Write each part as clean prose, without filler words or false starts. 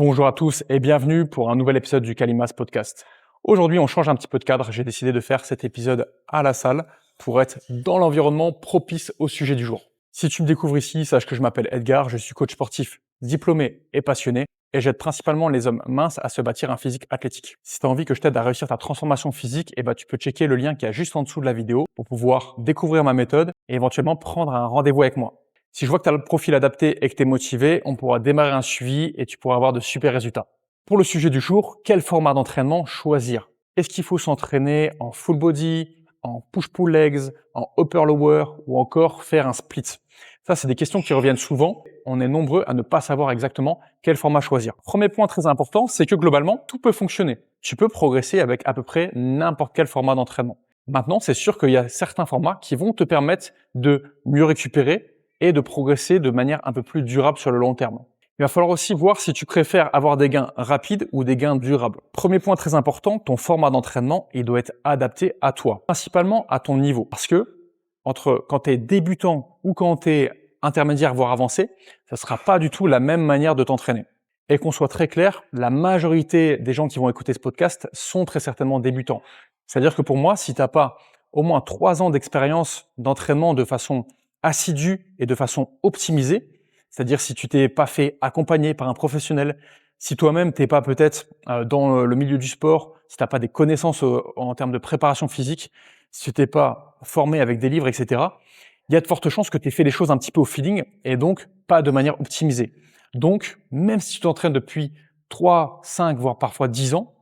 Bonjour à tous et bienvenue pour un nouvel épisode du Calimas Podcast. Aujourd'hui, on change un petit peu de cadre. J'ai décidé de faire cet épisode à la salle pour être dans l'environnement propice au sujet du jour. Si tu me découvres ici, sache que je m'appelle Edgar, je suis coach sportif diplômé et passionné et j'aide principalement les hommes minces à se bâtir un physique athlétique. Si tu as envie que je t'aide à réussir ta transformation physique, tu peux checker le lien qui est juste en dessous de la vidéo pour pouvoir découvrir ma méthode et éventuellement prendre un rendez-vous avec moi. Si je vois que tu as le profil adapté et que tu es motivé, on pourra démarrer un suivi et tu pourras avoir de super résultats. Pour le sujet du jour, quel format d'entraînement choisir? Est-ce qu'il faut s'entraîner en full body, en push-pull legs, en upper-lower ou encore faire un split? Ça, c'est des questions qui reviennent souvent. On est nombreux à ne pas savoir exactement quel format choisir. Premier point très important, c'est que globalement, tout peut fonctionner. Tu peux progresser avec à peu près n'importe quel format d'entraînement. Maintenant, c'est sûr qu'il y a certains formats qui vont te permettre de mieux récupérer et de progresser de manière un peu plus durable sur le long terme. Il va falloir aussi voir si tu préfères avoir des gains rapides ou des gains durables. Premier point très important, ton format d'entraînement, il doit être adapté à toi, principalement à ton niveau. Parce que entre quand tu es débutant ou quand tu es intermédiaire voire avancé, ça sera pas du tout la même manière de t'entraîner. Et qu'on soit très clair, la majorité des gens qui vont écouter ce podcast sont très certainement débutants. C'est-à-dire que pour moi, si tu n'as pas au moins 3 ans d'expérience d'entraînement de façon assidue et de façon optimisée, c'est-à-dire si tu t'es pas fait accompagner par un professionnel, si toi-même t'es pas peut-être dans le milieu du sport, si t'as pas des connaissances en termes de préparation physique, si tu t'es pas formé avec des livres, etc., il y a de fortes chances que tu aies fait les choses un petit peu au feeling et donc pas de manière optimisée. Donc, même si tu t'entraînes depuis 3, 5, voire parfois 10 ans,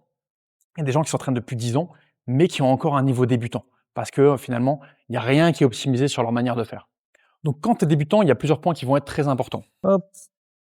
il y a des gens qui s'entraînent depuis 10 ans, mais qui ont encore un niveau débutant. Parce que finalement, il n'y a rien qui est optimisé sur leur manière de faire. Donc, quand tu es débutant, il y a plusieurs points qui vont être très importants. Hop.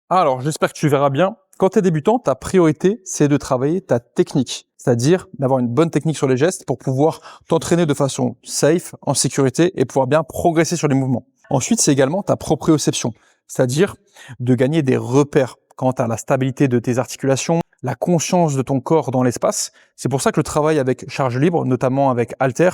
Alors, j'espère que tu verras bien. Quand tu es débutant, ta priorité, c'est de travailler ta technique. C'est-à-dire d'avoir une bonne technique sur les gestes pour pouvoir t'entraîner de façon safe, en sécurité et pouvoir bien progresser sur les mouvements. Ensuite, c'est également ta proprioception. C'est-à-dire de gagner des repères quant à la stabilité de tes articulations, la conscience de ton corps dans l'espace. C'est pour ça que le travail avec charge libre, notamment avec halter,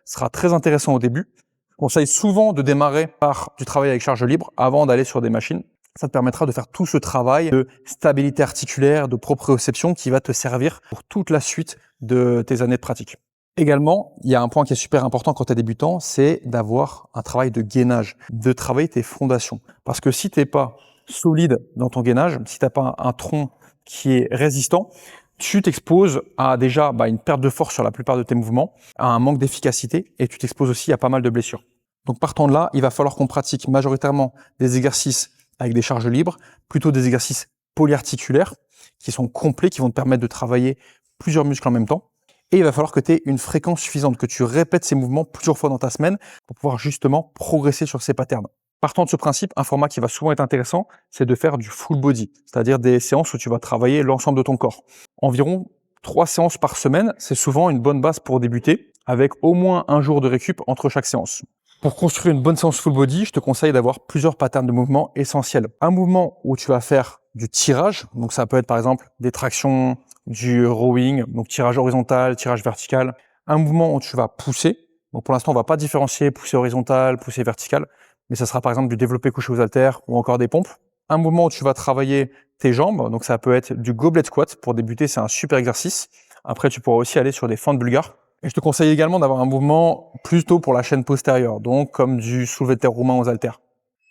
sera très intéressant au début. Je conseille souvent de démarrer par du travail avec charge libre avant d'aller sur des machines. Ça te permettra de faire tout ce travail de stabilité articulaire, de proprioception qui va te servir pour toute la suite de tes années de pratique. Également, il y a un point qui est super important quand tu es débutant, c'est d'avoir un travail de gainage, de travailler tes fondations. Parce que si tu n'es pas solide dans ton gainage, si tu n'as pas un tronc qui est résistant, tu t'exposes à déjà une perte de force sur la plupart de tes mouvements, à un manque d'efficacité et tu t'exposes aussi à pas mal de blessures. Donc partant de là, il va falloir qu'on pratique majoritairement des exercices avec des charges libres, plutôt des exercices polyarticulaires qui sont complets, qui vont te permettre de travailler plusieurs muscles en même temps. Et il va falloir que tu aies une fréquence suffisante, que tu répètes ces mouvements plusieurs fois dans ta semaine pour pouvoir justement progresser sur ces patterns. Partant de ce principe, un format qui va souvent être intéressant, c'est de faire du full body, c'est-à-dire des séances où tu vas travailler l'ensemble de ton corps. Environ 3 séances par semaine, c'est souvent une bonne base pour débuter, avec au moins un jour de récup entre chaque séance. Pour construire une bonne séance full body, je te conseille d'avoir plusieurs patterns de mouvements essentiels. Un mouvement où tu vas faire du tirage, donc ça peut être par exemple des tractions, du rowing, donc tirage horizontal, tirage vertical. Un mouvement où tu vas pousser, donc pour l'instant on va pas différencier pousser horizontal, pousser vertical, mais ça sera par exemple du développé couché aux haltères ou encore des pompes. Un mouvement où tu vas travailler tes jambes, donc ça peut être du goblet squat. Pour débuter, c'est un super exercice. Après, tu pourras aussi aller sur des fentes bulgares. Et je te conseille également d'avoir un mouvement plutôt pour la chaîne postérieure, donc comme du soulevé de terre roumain aux haltères.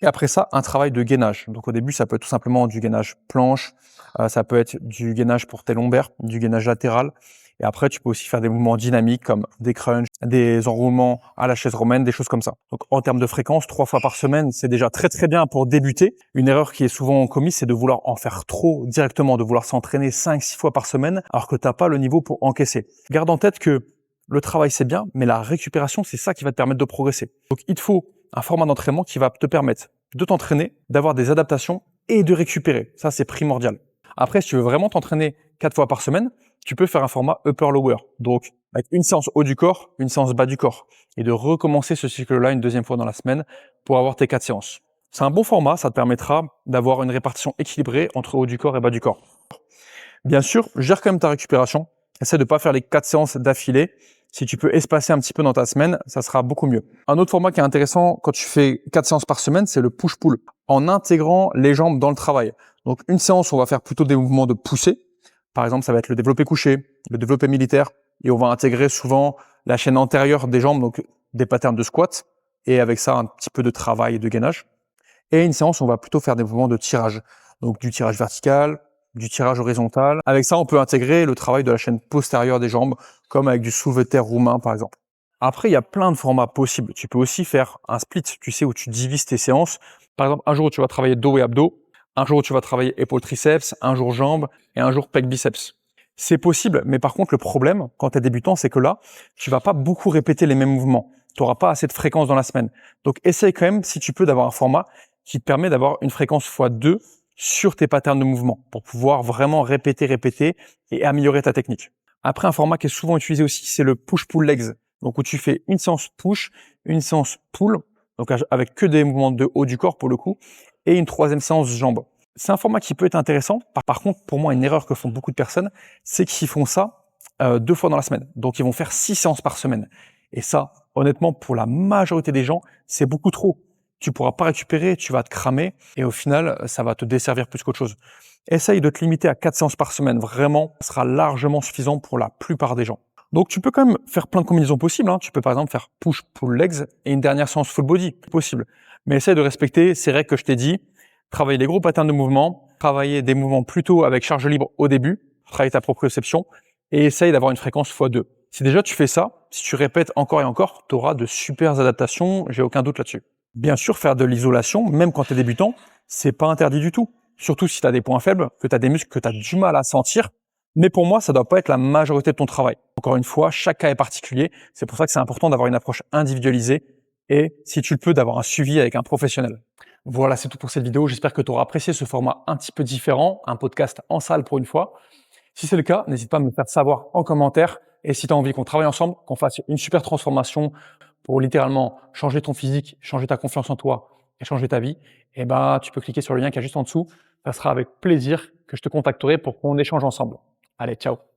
Et après ça, un travail de gainage. Donc au début, ça peut être tout simplement du gainage planche, ça peut être du gainage pour tes lombaires, du gainage latéral. Et après, tu peux aussi faire des mouvements dynamiques comme des crunchs, des enroulements à la chaise romaine, des choses comme ça. Donc en termes de fréquence, 3 fois par semaine, c'est déjà très très bien pour débuter. Une erreur qui est souvent commise, c'est de vouloir en faire trop directement, de vouloir s'entraîner 5-6 fois par semaine alors que tu n'as pas le niveau pour encaisser. Garde en tête que le travail, c'est bien, mais la récupération, c'est ça qui va te permettre de progresser. Donc, il te faut un format d'entraînement qui va te permettre de t'entraîner, d'avoir des adaptations et de récupérer. Ça, c'est primordial. Après, si tu veux vraiment t'entraîner 4 fois par semaine, tu peux faire un format upper-lower. Donc, avec une séance haut du corps, une séance bas du corps. Et de recommencer ce cycle-là une deuxième fois dans la semaine pour avoir tes 4 séances. C'est un bon format, ça te permettra d'avoir une répartition équilibrée entre haut du corps et bas du corps. Bien sûr, gère quand même ta récupération. Essaie de ne pas faire les 4 séances d'affilée. Si tu peux espacer un petit peu dans ta semaine, ça sera beaucoup mieux. Un autre format qui est intéressant quand tu fais 4 séances par semaine, c'est le push-pull, en intégrant les jambes dans le travail. Donc une séance, on va faire plutôt des mouvements de poussée. Par exemple, ça va être le développé couché, le développé militaire, et on va intégrer souvent la chaîne antérieure des jambes, donc des patterns de squat, et avec ça un petit peu de travail et de gainage. Et une séance, on va plutôt faire des mouvements de tirage, donc du tirage vertical, du tirage horizontal. Avec ça, on peut intégrer le travail de la chaîne postérieure des jambes, comme avec du soulevé de terre roumain, par exemple. Après, il y a plein de formats possibles. Tu peux aussi faire un split, tu sais, où tu divises tes séances. Par exemple, un jour, tu vas travailler dos et abdos, un jour, tu vas travailler épaules triceps, un jour jambes et un jour pec biceps. C'est possible, mais par contre, le problème, quand tu es débutant, c'est que là, tu vas pas beaucoup répéter les mêmes mouvements. Tu n'auras pas assez de fréquence dans la semaine. Donc, essaye quand même, si tu peux, d'avoir un format qui te permet d'avoir une fréquence x2 sur tes patterns de mouvement pour pouvoir vraiment répéter et améliorer ta technique. Après, un format qui est souvent utilisé aussi, c'est le push-pull legs. Donc, où tu fais une séance push, une séance pull, donc avec que des mouvements de haut du corps pour le coup, et une troisième séance jambes. C'est un format qui peut être intéressant. Par contre, pour moi, une erreur que font beaucoup de personnes, c'est qu'ils font ça 2 fois dans la semaine. Donc, ils vont faire 6 séances par semaine. Et ça, honnêtement, pour la majorité des gens, c'est beaucoup trop. Tu pourras pas récupérer, tu vas te cramer, et au final, ça va te desservir plus qu'autre chose. Essaye de te limiter à 4 séances par semaine. Vraiment, ça sera largement suffisant pour la plupart des gens. Donc, tu peux quand même faire plein de combinaisons possibles. Hein. Tu peux par exemple faire push, pull legs et une dernière séance full body. Possible. Mais essaye de respecter ces règles que je t'ai dit. Travailler les gros patterns de mouvement, travailler des mouvements plutôt avec charge libre au début, travailler ta proprioception et essaye d'avoir une fréquence x2. Si déjà tu fais ça, si tu répètes encore et encore, tu auras de super adaptations, j'ai aucun doute là-dessus. Bien sûr, faire de l'isolation, même quand tu es débutant, c'est pas interdit du tout. Surtout si tu as des points faibles, que tu as des muscles que tu as du mal à sentir. Mais pour moi, ça doit pas être la majorité de ton travail. Encore une fois, chaque cas est particulier. C'est pour ça que c'est important d'avoir une approche individualisée et, si tu le peux, d'avoir un suivi avec un professionnel. Voilà, c'est tout pour cette vidéo. J'espère que tu auras apprécié ce format un petit peu différent, un podcast en salle pour une fois. Si c'est le cas, n'hésite pas à me le faire savoir en commentaire. Et si tu as envie qu'on travaille ensemble, qu'on fasse une super transformation pour littéralement changer ton physique, changer ta confiance en toi et changer ta vie, eh ben, tu peux cliquer sur le lien qui est juste en dessous. Ça sera avec plaisir que je te contacterai pour qu'on échange ensemble. Allez, ciao!